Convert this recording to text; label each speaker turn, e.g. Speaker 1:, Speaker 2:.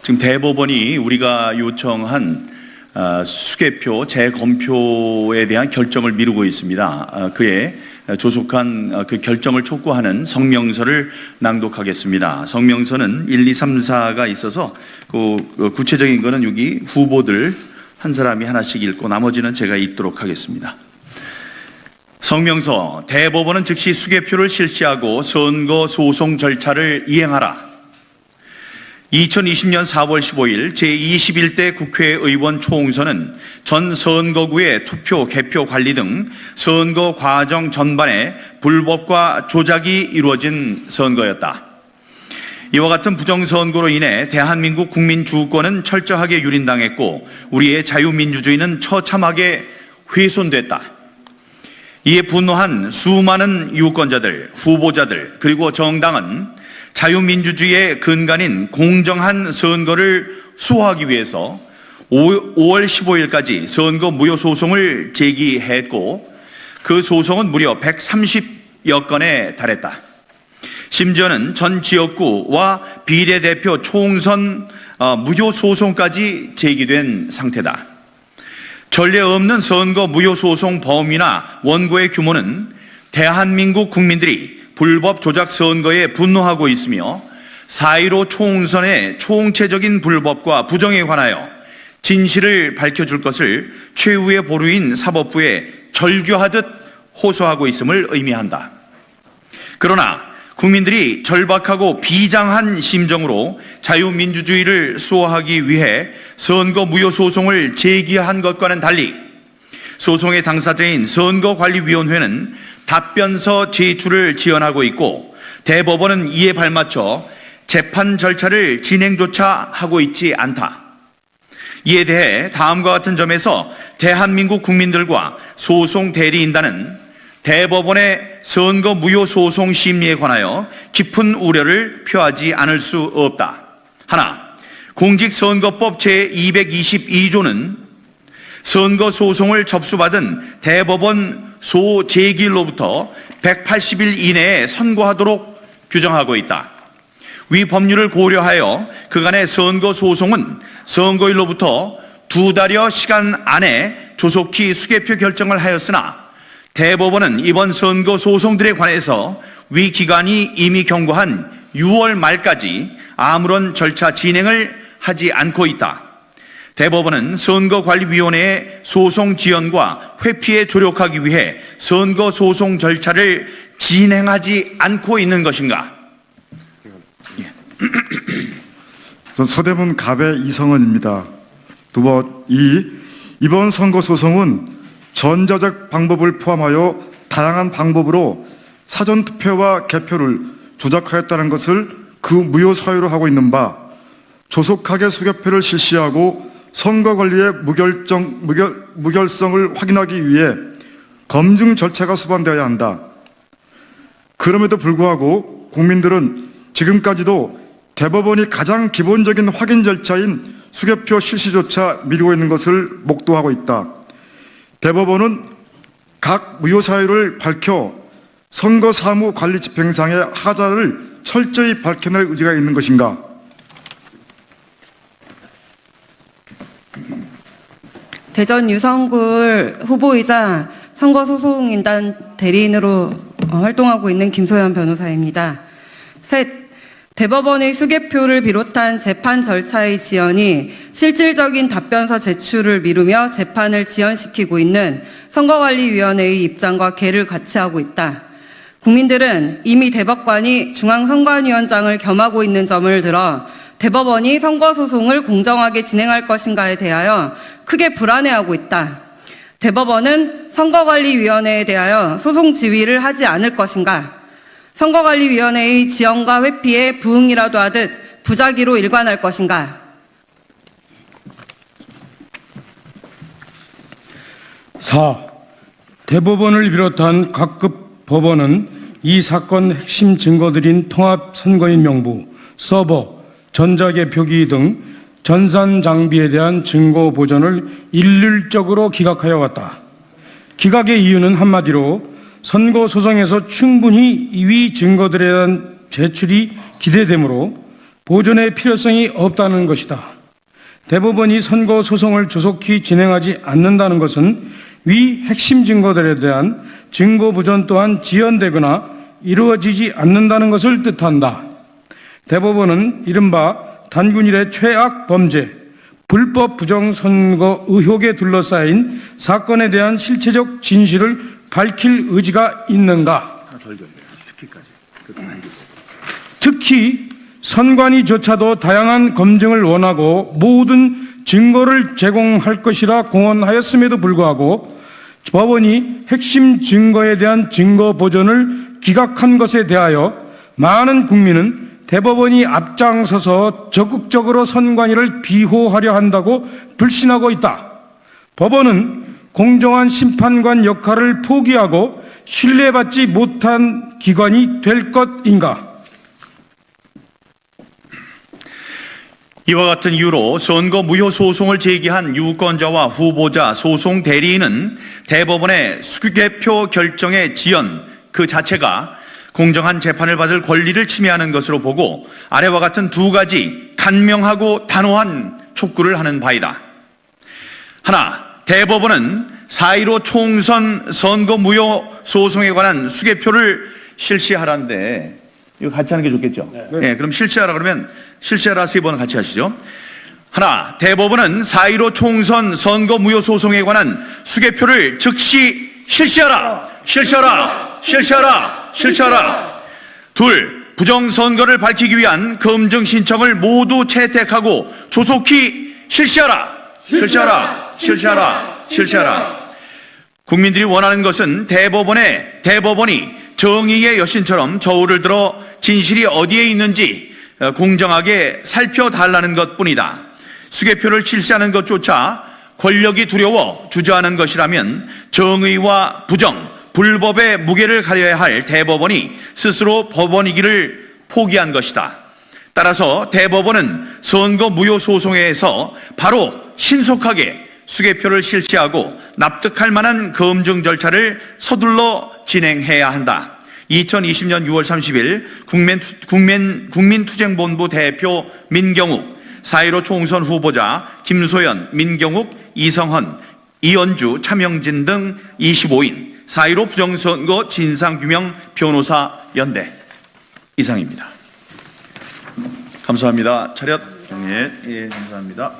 Speaker 1: 지금 대법원이 우리가 요청한 수개표 재검표에 대한 결정을 미루고 있습니다. 그에 조속한 그 결정을 촉구하는 성명서를 낭독하겠습니다. 성명서는 1, 2, 3, 4가 있어서 그 구체적인 거는 여기 후보들 한 사람이 하나씩 읽고 나머지는 제가 읽도록 하겠습니다. 성명서. 대법원은 즉시 수개표를 실시하고 선거 소송 절차를 이행하라. 2020년 4월 15일 제21대 국회의원 총선은 전 선거구의 투표, 개표 관리 등 선거 과정 전반에 불법과 조작이 이루어진 선거였다. 이와 같은 부정선거로 인해 대한민국 국민 주권은 철저하게 유린당했고 우리의 자유민주주의는 처참하게 훼손됐다. 이에 분노한 수많은 유권자들, 후보자들, 그리고 정당은 자유민주주의의 근간인 공정한 선거를 수호하기 위해서 5월 15일까지 선거 무효 소송을 제기했고 그 소송은 무려 130여 건에 달했다. 심지어는 전 지역구와 비례대표 총선 무효 소송까지 제기된 상태다. 전례 없는 선거 무효 소송 범위나 원고의 규모는 대한민국 국민들이 불법 조작 선거에 분노하고 있으며 4.15 총선의 총체적인 불법과 부정에 관하여 진실을 밝혀줄 것을 최후의 보루인 사법부에 절규하듯 호소하고 있음을 의미한다. 그러나 국민들이 절박하고 비장한 심정으로 자유민주주의를 수호하기 위해 선거 무효 소송을 제기한 것과는 달리 소송의 당사자인 선거관리위원회는 답변서 제출을 지연하고 있고 대법원은 이에 발맞춰 재판 절차를 진행조차 하고 있지 않다. 이에 대해 다음과 같은 점에서 대한민국 국민들과 소송 대리인단은 대법원의 선거 무효 소송 심리에 관하여 깊은 우려를 표하지 않을 수 없다. 하나, 공직선거법 제222조는 선거 소송을 접수받은 대법원 소재기일로부터 180일 이내에 선고하도록 규정하고 있다. 위 법률을 고려하여 그간의 선거 소송은 선거일로부터 2달여 시간 안에 조속히 수개표 결정을 하였으나 대법원은 이번 선거 소송들에 관해서 위 기관이 이미 경고한 6월 말까지 아무런 절차 진행을 하지 않고 있다. 대법원은 선거관리위원회의 소송 지연과 회피에 조력하기 위해 선거 소송 절차를 진행하지 않고 있는 것인가?
Speaker 2: 전 서대문 갑의 이성은입니다. 이번 선거 소송은 전자적 방법을 포함하여 다양한 방법으로 사전투표와 개표를 조작하였다는 것을 그 무효 사유로 하고 있는 바 조속하게 수개표를 실시하고 선거관리의 무결성을 확인하기 위해 검증 절차가 수반되어야 한다. 그럼에도 불구하고 국민들은 지금까지도 대법원이 가장 기본적인 확인 절차인 수개표 실시조차 미루고 있는 것을 목도하고 있다. 대법원은 각 무효 사유를 밝혀 선거 사무 관리 집행상의 하자를 철저히 밝혀낼 의지가 있는 것인가?
Speaker 3: 대전 유성굴 후보이자 선거소송인단 대리인으로 활동하고 있는 김소연 변호사입니다. 셋, 대법원의 수개표를 비롯한 재판 절차의 지연이 실질적인 답변서 제출을 미루며 재판을 지연시키고 있는 선거관리위원회의 입장과 궤를 같이 하고 있다. 국민들은 이미 대법관이 중앙선관위원장을 겸하고 있는 점을 들어 대법원이 선거소송을 공정하게 진행할 것인가에 대하여 크게 불안해하고 있다. 대법원은 선거관리위원회에 대하여 소송 지휘를 하지 않을 것인가? 선거관리위원회의 지연과 회피에 부응이라도 하듯 부작위로 일관할 것인가?
Speaker 4: 4. 대법원을 비롯한 각급 법원은 이 사건 핵심 증거들인 통합선거인 명부, 서버, 전자개표기 등 전산 장비에 대한 증거 보존을 일률적으로 기각하여 왔다. 기각의 이유는 한마디로 선거 소송에서 충분히 이 증거들에 대한 제출이 기대되므로 보존의 필요성이 없다는 것이다. 대법원이 선거 소송을 조속히 진행하지 않는다는 것은 위 핵심 증거들에 대한 증거 보존 또한 지연되거나 이루어지지 않는다는 것을 뜻한다. 대법원은 이른바 단군 일의 최악 범죄, 불법 부정선거 의혹에 둘러싸인 사건에 대한 실체적 진실을 밝힐 의지가 있는가? 특히 선관위조차도 다양한 검증을 원하고 모든 증거를 제공할 것이라 공언하였음에도 불구하고 법원이 핵심 증거에 대한 증거 보존을 기각한 것에 대하여 많은 국민은 대법원이 앞장서서 적극적으로 선관위를 비호하려 한다고 불신하고 있다. 법원은 공정한 심판관 역할을 포기하고 신뢰받지 못한 기관이 될 것인가?
Speaker 1: 이와 같은 이유로 선거 무효 소송을 제기한 유권자와 후보자 소송 대리인은 대법원의 수개표 결정의 지연 그 자체가 공정한 재판을 받을 권리를 침해하는 것으로 보고 아래와 같은 두 가지 간명하고 단호한 촉구를 하는 바이다. 하나, 대법원은 4.15 총선 선거 무효 소송에 관한 수개표를 실시하라는데 이거 같이 하는 게 좋겠죠? 네. 그럼 실시하라 그러면 실시하라 3번 같이 하시죠. 하나, 대법원은 4.15 총선 선거 무효 소송에 관한 수개표를 즉시 실시하라! 실시하라! 실시하라! 실시하라! 둘, 부정선거를 밝히기 위한 검증 신청을 모두 채택하고 조속히 실시하라! 실시하라! 실시하라! 실시하라! 국민들이 원하는 것은 대법원이 정의의 여신처럼 저울을 들어 진실이 어디에 있는지 공정하게 살펴달라는 것뿐이다. 수개표를 실시하는 것조차 권력이 두려워 주저하는 것이라면 정의와 부정, 불법의 무게를 가려야 할 대법원이 스스로 법원이기를 포기한 것이다. 따라서 대법원은 선거 무효 소송에서 바로 신속하게 수개표를 실시하고 납득할 만한 검증 절차를 서둘러 진행해야 한다. 2020년 6월 30일 국민투쟁본부 대표 민경욱, 4.15 총선 후보자 김소연, 민경욱, 이성헌, 이연주, 차명진 등 25인 4.15 부정선거 진상규명 변호사 연대. 이상입니다. 감사합니다. 차렷 정리해. 예, 감사합니다.